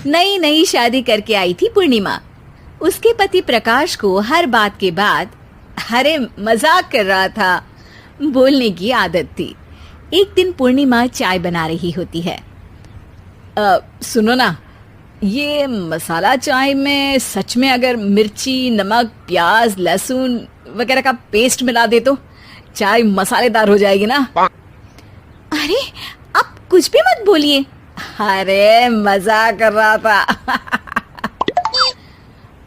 नई नई शादी करके आई थी पूर्णिमा। उसके पति प्रकाश को हर बात के बाद अरे मजाक कर रहा था बोलने की आदत थी। एक दिन पूर्णिमा चाय बना रही होती है। सुनो ना, ये मसाला चाय में सच में अगर मिर्ची, नमक, प्याज, लहसुन वगैरह का पेस्ट मिला दे तो चाय मसालेदार हो जाएगी ना। अरे आप कुछ भी मत बोलिए। अरे मजाक कर रहा था।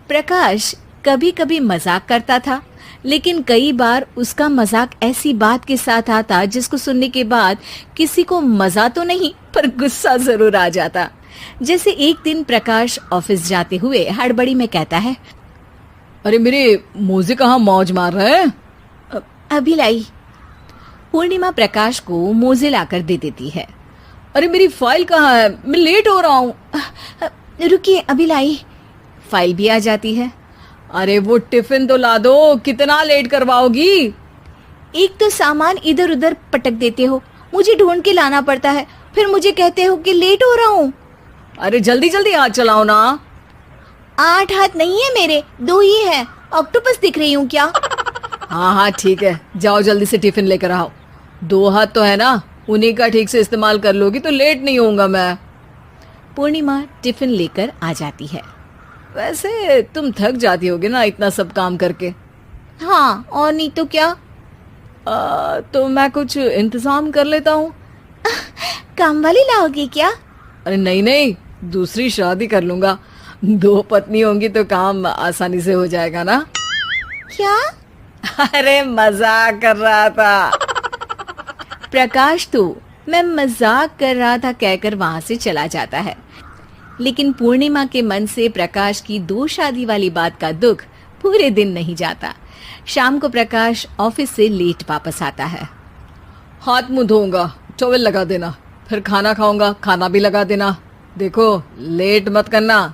प्रकाश कभी कभी मजाक करता था, लेकिन कई बार उसका मजाक ऐसी बात के साथ आता जिसको सुनने के बाद किसी को मजा तो नहीं पर गुस्सा जरूर आ जाता। जैसे एक दिन प्रकाश ऑफिस जाते हुए हड़बड़ी में कहता है, अरे मेरे मोजे कहाँ मौज मार रहे हैं? अभी लाई। पूर्णिमा प्रकाश को मोजे लाकर दे देती है। अरे मेरी फाइल कहाँ है? मैं लेट हो रहा हूँ। रुकिए अभी लाई। फाइल भी आ जाती है। अरे वो टिफिन तो ला दो, कितना लेट करवाओगी? एक तो सामान इधर उधर पटक देते हो, मुझे ढूंढ के लाना पड़ता है, फिर मुझे कहते हो कि लेट हो रहा हूँ। अरे जल्दी जल्दी हाथ चलाओ ना। 8 हाथ नहीं है मेरे, 2 ही है। ऑक्टोपस दिख रही हूँ क्या? हाँ हाँ ठीक है, जाओ जल्दी से टिफिन लेकर आओ। 2 हाथ तो है ना, उन्हीं का ठीक से इस्तेमाल कर लोगी तो लेट नहीं होऊंगा मैं। पूर्णिमा टिफिन लेकर आ जाती है। वैसे तुम थक जाती होगी ना इतना सब काम करके। हाँ और नहीं तो क्या। तो मैं कुछ इंतजाम कर लेता हूँ। काम वाली लाओगी क्या? अरे नहीं नहीं, दूसरी शादी कर लूंगा। 2 पत्नी होंगी तो काम आसानी से हो जाएगा ना। क्या? अरे मजाक कर रहा था। प्रकाश तो मैं मजाक कर रहा था कहकर वहां से चला जाता है। लेकिन पूर्णिमा के मन से प्रकाश की 2 शादी वाली बात का दुख पूरे दिन नहीं जाता। शाम को प्रकाश ऑफिस से लेट वापस आता है। हाथ मुंह धोऊंगा, टॉवल लगा देना, फिर खाना खाऊंगा, खाना भी लगा देना। देखो लेट मत करना।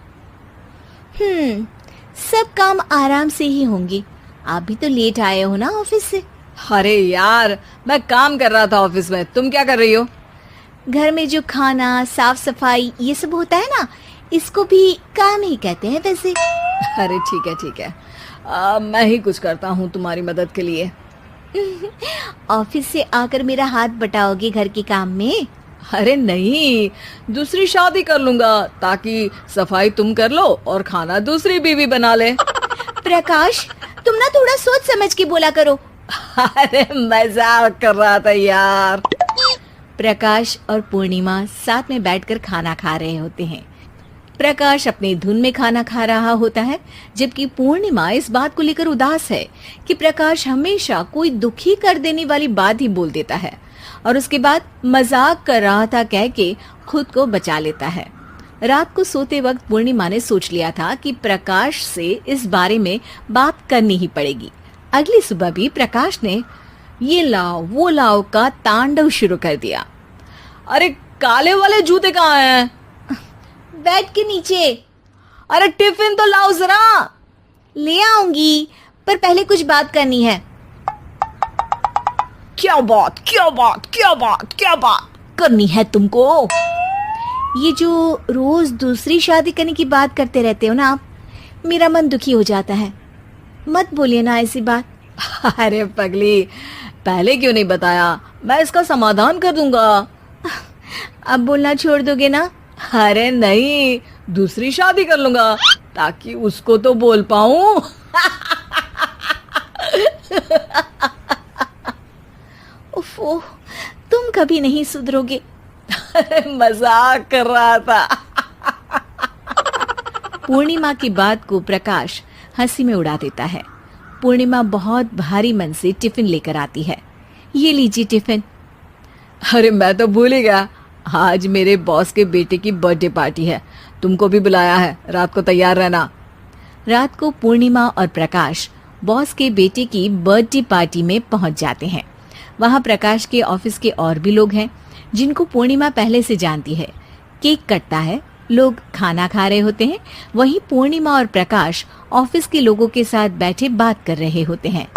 सब काम आराम से ही होंगे। आप भी तो लेट आए हो ना ऑफिस से। अरे यार मैं काम कर रहा था ऑफिस में, तुम क्या कर रही हो? घर में जो खाना, साफ सफाई ये सब होता है ना, इसको भी काम ही कहते हैं वैसे। अरे ठीक है, मैं ही कुछ करता हूँ तुम्हारी मदद के लिए। ऑफिस से आकर मेरा हाथ बटाओगे घर के काम में? अरे नहीं, दूसरी शादी कर लूंगा ताकि सफाई तुम कर लो और खाना दूसरी बीवी बना ले। प्रकाश तुम ना थोड़ा सोच समझ के बोला करो। अरे मजाक कर रहा था यार। प्रकाश और पूर्णिमा साथ में बैठकर खाना खा रहे होते हैं। प्रकाश अपनी धुन में खाना खा रहा होता है, जबकि पूर्णिमा इस बात को लेकर उदास है कि प्रकाश हमेशा कोई दुखी कर देने वाली बात ही बोल देता है और उसके बाद मजाक कर रहा था कह के खुद को बचा लेता है। रात को सोते वक्त पूर्णिमा ने सोच लिया था कि प्रकाश से इस बारे में बात करनी ही पड़ेगी। अगली सुबह भी प्रकाश ने ये लाओ वो लाओ का तांडव शुरू कर दिया। अरे काले वाले जूते कहाँ हैं? बेड के नीचे। अरे टिफिन तो लाओ जरा। ले आऊंगी, पर पहले कुछ बात करनी है। क्या बात करनी है तुमको? ये जो रोज दूसरी शादी करने की बात करते रहते हो ना आप, मेरा मन दुखी हो जाता है। मत बोलिए ना ऐसी बात। अरे पगली, पहले क्यों नहीं बताया? मैं इसका समाधान कर दूंगा। अब बोलना छोड़ दोगे ना? अरे नहीं, दूसरी शादी कर लूंगा ताकि उसको तो बोल पाऊं। उफ़, तुम कभी नहीं सुधरोगे। अरे मजाक कर रहा था। पूर्णिमा की बात को प्रकाश हंसी में उड़ा देता है। पूर्णिमा बहुत भारी मन से टिफिन लेकर आती है। ये लीजिए टिफिन। अरे मैं तो भूल ही गया, आज मेरे बॉस के बेटे की बर्थडे पार्टी है, तुमको भी बुलाया है, रात को तैयार रहना। रात को पूर्णिमा और प्रकाश बॉस के बेटे की बर्थडे पार्टी में पहुंच जाते हैं। वहां प्रकाश के ऑफिस के और भी लोग हैं जिनको पूर्णिमा पहले से जानती है। केक कटता है, लोग खाना खा रहे होते हैं। वहीं पूर्णिमा और प्रकाश ऑफिस के लोगों के साथ बैठे बात कर रहे होते हैं।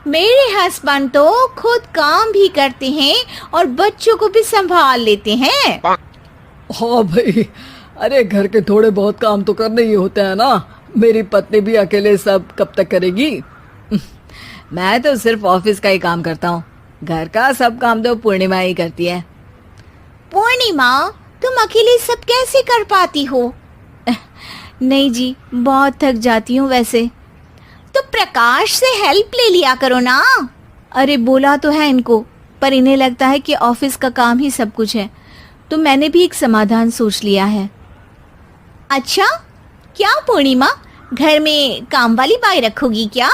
मेरे हस्बैंड तो खुद काम भी करते हैं और बच्चों को भी संभाल लेते हैं। हाँ भाई, अरे घर के थोड़े बहुत काम तो करने ही होते हैं ना। मेरी पत्नी भी अकेले सब कब तक करेगी? मैं तो सिर्फ ऑफिस का ही काम करता हूँ, घर का सब काम तो पूर्णिमा ही करती है। पूर्णिमा, तुम अकेले सब कैसे कर पाती हो? नहीं जी, बहुत थक जाती हूँ वैसे। तो प्रकाश से हेल्प ले लिया करो ना। अरे बोला तो है इनको, पर इन्हें लगता है कि ऑफिस का काम ही सब कुछ है, तो मैंने भी एक समाधान सोच लिया है। अच्छा, क्या पूर्णिमा, घर में काम वाली बाई रखोगी क्या?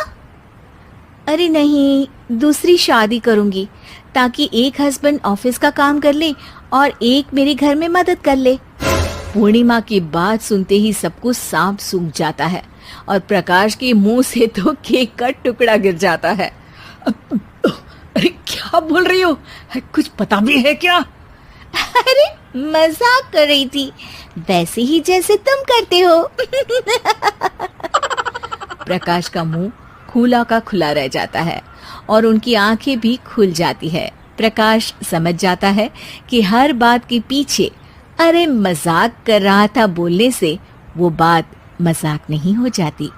अरे नहीं, दूसरी शादी करूंगी ताकि एक हस्बैंड ऑफिस का काम कर ले और एक मेरे घर में मदद कर ले। पूर्णिमा की बात सुनते ही सब कुछ सांप सूख जाता है और प्रकाश के मुंह से तो केक का टुकड़ा गिर जाता है। अरे क्या बोल रही हो? कुछ पता भी है क्या? अरे मजाक कर रही थी, वैसे ही जैसे तुम करते हो। प्रकाश का मुंह खुला का खुला रह जाता है और उनकी आंखें भी खुल जाती है। प्रकाश समझ जाता है कि हर बात के पीछे अरे मजाक कर रहा था बोलने से वो बात मजाक नहीं हो जाती।